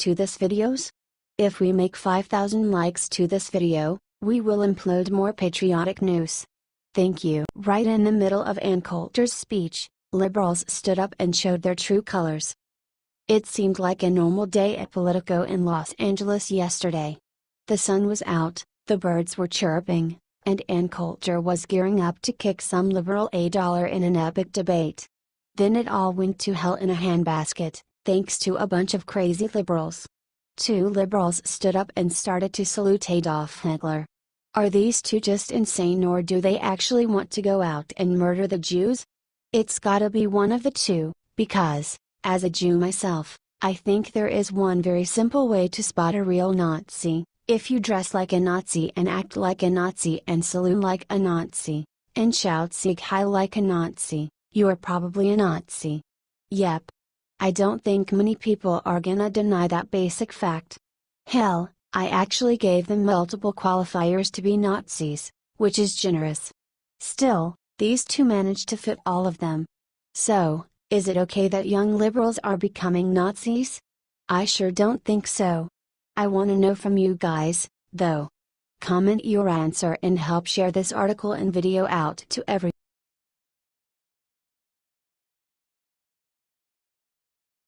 to this videos? If we make 5,000 likes to this video, we will upload more patriotic news. Thank you. Right in the middle of Ann Coulter's speech, liberals stood up and showed their true colors. It seemed like a normal day at Politico in Los Angeles yesterday. The sun was out, the birds were chirping, and Ann Coulter was gearing up to kick some liberal $1 in an epic debate. Then it all went to hell in a handbasket, thanks to a bunch of crazy liberals. Two liberals stood up and started to salute Adolf Hitler. Are these two just insane, or do they actually want to go out and murder the Jews? It's gotta be one of the two, because, as a Jew myself, I think there is one very simple way to spot a real Nazi. If you dress like a Nazi and act like a Nazi and salute like a Nazi, and shout Sieg Heil like a Nazi, you are probably a Nazi. Yep. I don't think many people are gonna deny that basic fact. Hell, I actually gave them multiple qualifiers to be Nazis, which is generous. Still, these two managed to fit all of them. So, is it okay that young liberals are becoming Nazis? I sure don't think so. I want to know from you guys, though. Comment your answer and help share this article and video out to everyone.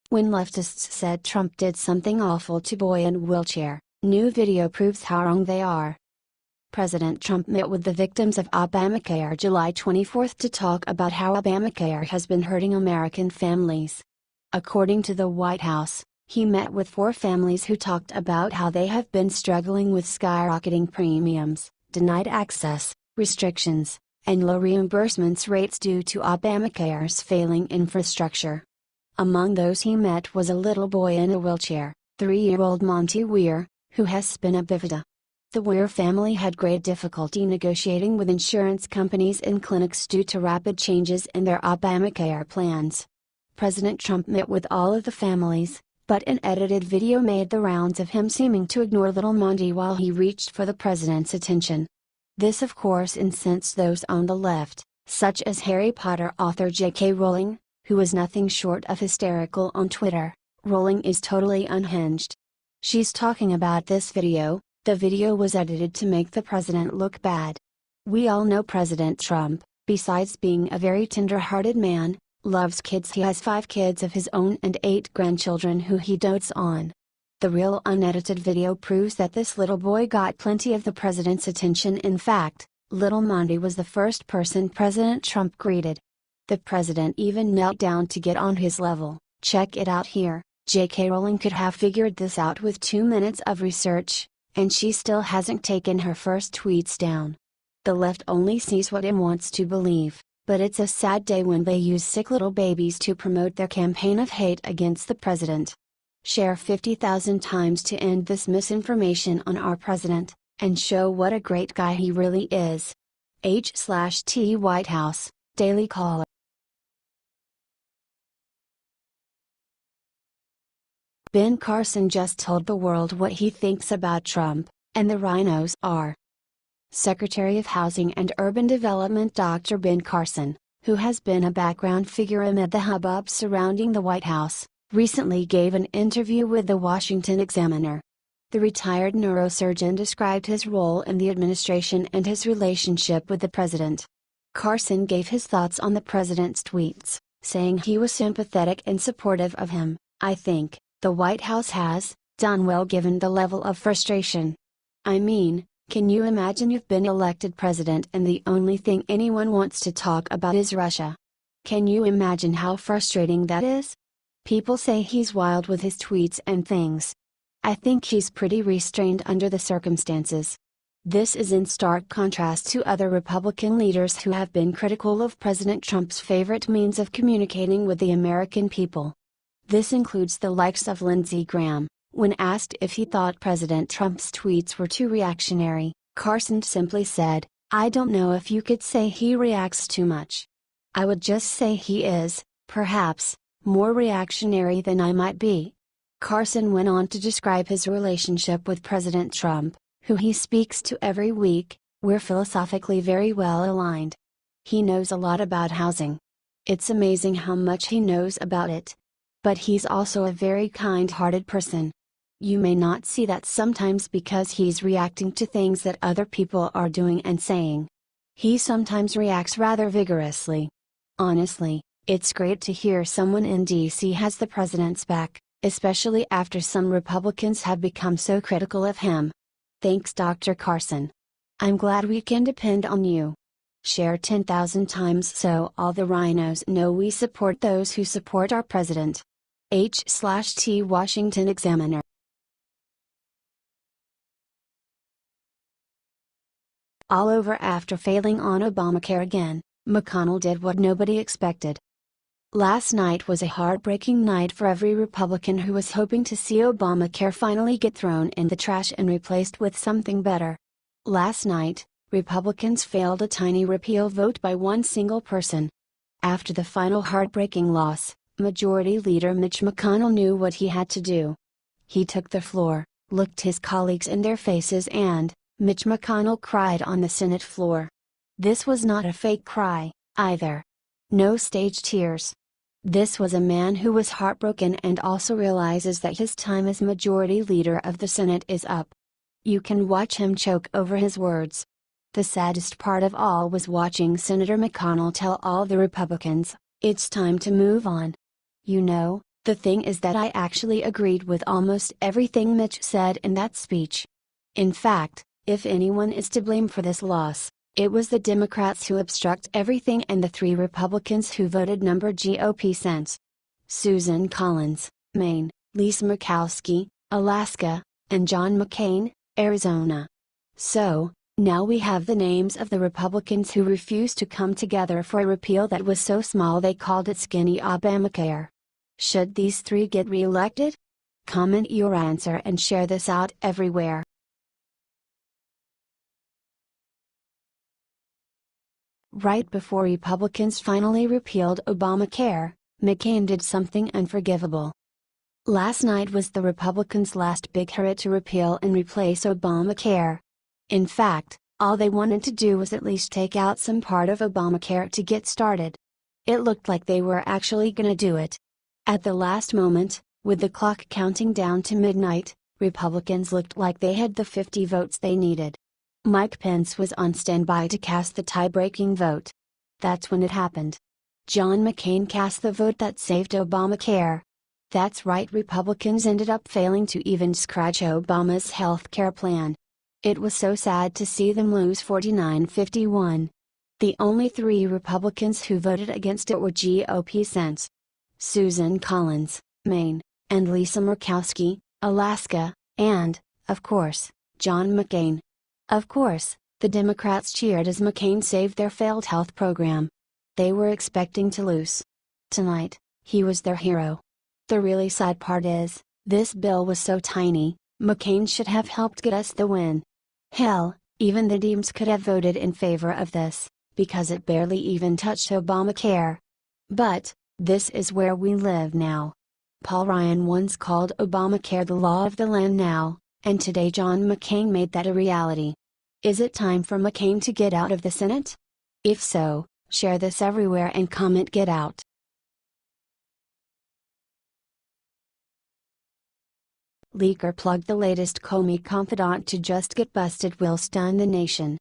When leftists said Trump did something awful to boy in wheelchair, new video proves how wrong they are. President Trump met with the victims of Obamacare July 24 to talk about how Obamacare has been hurting American families. According to the White House, he met with 4 families who talked about how they have been struggling with skyrocketing premiums, denied access, restrictions, and low reimbursements rates due to Obamacare's failing infrastructure. Among those he met was a little boy in a wheelchair, 3-year-old Monty Weir, who has spina bifida. The Weir family had great difficulty negotiating with insurance companies and clinics due to rapid changes in their Obamacare plans. President Trump met with all of the families, but an edited video made the rounds of him seeming to ignore little Monty while he reached for the president's attention. This of course incensed those on the left, such as Harry Potter author J.K. Rowling, who was nothing short of hysterical on Twitter. Rowling is totally unhinged. She's talking about this video. The video was edited to make the president look bad. We all know President Trump, besides being a very tender-hearted man, loves kids. He has 5 kids of his own and 8 grandchildren who he dotes on. The real unedited video proves that this little boy got plenty of the president's attention. In fact, little Monty was the first person President Trump greeted. The president even knelt down to get on his level. Check it out here. J.K. Rowling could have figured this out with 2 minutes of research, and she still hasn't taken her first tweets down. The left only sees what it wants to believe, but it's a sad day when they use sick little babies to promote their campaign of hate against the president. Share 50,000 times to end this misinformation on our president, and show what a great guy he really is. H/T White House, Daily Caller. Ben Carson just told the world what he thinks about Trump, and the rhinos are. Secretary of Housing and Urban Development Dr. Ben Carson, who has been a background figure amid the hubbub surrounding the White House, recently gave an interview with the Washington Examiner. The retired neurosurgeon described his role in the administration and his relationship with the president. Carson gave his thoughts on the president's tweets, saying he was sympathetic and supportive of him. I think the White House has done well given the level of frustration. I mean, can you imagine you've been elected president and the only thing anyone wants to talk about is Russia? Can you imagine how frustrating that is? People say he's wild with his tweets and things. I think he's pretty restrained under the circumstances. This is in stark contrast to other Republican leaders who have been critical of President Trump's favorite means of communicating with the American people. This includes the likes of Lindsey Graham. When asked if he thought President Trump's tweets were too reactionary, Carson simply said, "I don't know if you could say he reacts too much. I would just say he is, perhaps, more reactionary than I might be." Carson went on to describe his relationship with President Trump, who he speaks to every week. "We're philosophically very well aligned. He knows a lot about housing. It's amazing how much he knows about it. But he's also a very kind-hearted person. You may not see that sometimes because he's reacting to things that other people are doing and saying. He sometimes reacts rather vigorously. Honestly, it's great to hear someone in DC has the president's back, especially after some Republicans have become so critical of him. Thanks, Dr. Carson. I'm glad we can depend on you. Share 10,000 times so all the rhinos know we support those who support our president. H/T Washington Examiner. All over after failing on Obamacare again, McConnell did what nobody expected. Last night was a heartbreaking night for every Republican who was hoping to see Obamacare finally get thrown in the trash and replaced with something better. Last night, Republicans failed a tiny repeal vote by one single person. After the final heartbreaking loss, Majority Leader Mitch McConnell knew what he had to do. He took the floor, looked his colleagues in their faces and, Mitch McConnell cried on the Senate floor. This was not a fake cry, either. No staged tears. This was a man who was heartbroken and also realizes that his time as Majority Leader of the Senate is up. You can watch him choke over his words. The saddest part of all was watching Senator McConnell tell all the Republicans, "It's time to move on." You know, the thing is that I actually agreed with almost everything Mitch said in that speech. In fact, if anyone is to blame for this loss, it was the Democrats who obstruct everything and the 3 Republicans who voted number GOP sense. Susan Collins, Maine, Lisa Murkowski, Alaska, and John McCain, Arizona. So, now we have the names of the Republicans who refused to come together for a repeal that was so small they called it skinny Obamacare. Should these 3 get re-elected? Comment your answer and share this out everywhere. Right before Republicans finally repealed Obamacare, McCain did something unforgivable. Last night was the Republicans' last big hurrah to repeal and replace Obamacare. In fact, all they wanted to do was at least take out some part of Obamacare to get started. It looked like they were actually gonna do it. At the last moment, with the clock counting down to midnight, Republicans looked like they had the 50 votes they needed. Mike Pence was on standby to cast the tie-breaking vote. That's when it happened. John McCain cast the vote that saved Obamacare. That's right, Republicans ended up failing to even scratch Obama's health care plan. It was so sad to see them lose 49-51. The only 3 Republicans who voted against it were GOP sense. Susan Collins, Maine, and Lisa Murkowski, Alaska, and, of course, John McCain. Of course, the Democrats cheered as McCain saved their failed health program. They were expecting to lose. Tonight, he was their hero. The really sad part is, this bill was so tiny, McCain should have helped get us the win. Hell, even the Dems could have voted in favor of this, because it barely even touched Obamacare. But, this is where we live now. Paul Ryan once called Obamacare the law of the land now, and today John McCain made that a reality. Is it time for McCain to get out of the Senate? If so, share this everywhere and comment "Get out." Leaker plugged the latest Comey confidant to just get busted will stun the nation.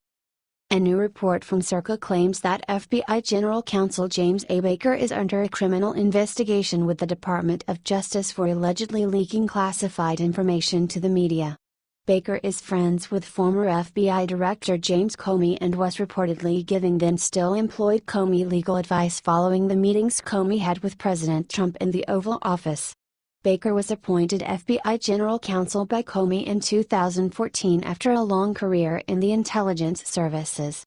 A new report from Circa claims that FBI General Counsel James A. Baker is under a criminal investigation with the Department of Justice for allegedly leaking classified information to the media. Baker is friends with former FBI Director James Comey and was reportedly giving then still employed Comey legal advice following the meetings Comey had with President Trump in the Oval Office. Baker was appointed FBI General Counsel by Comey in 2014 after a long career in the intelligence services.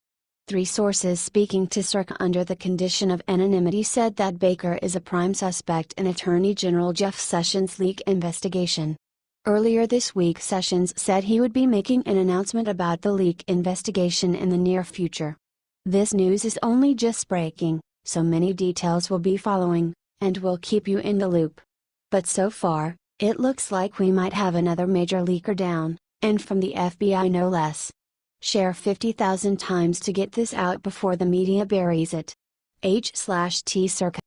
3 sources speaking to Circa under the condition of anonymity said that Baker is a prime suspect in Attorney General Jeff Sessions' leak investigation. Earlier this week, Sessions said he would be making an announcement about the leak investigation in the near future. This news is only just breaking, so many details will be following, and we'll keep you in the loop. But so far, it looks like we might have another major leaker down, and from the FBI no less. Share 50,000 times to get this out before the media buries it. H/T Circa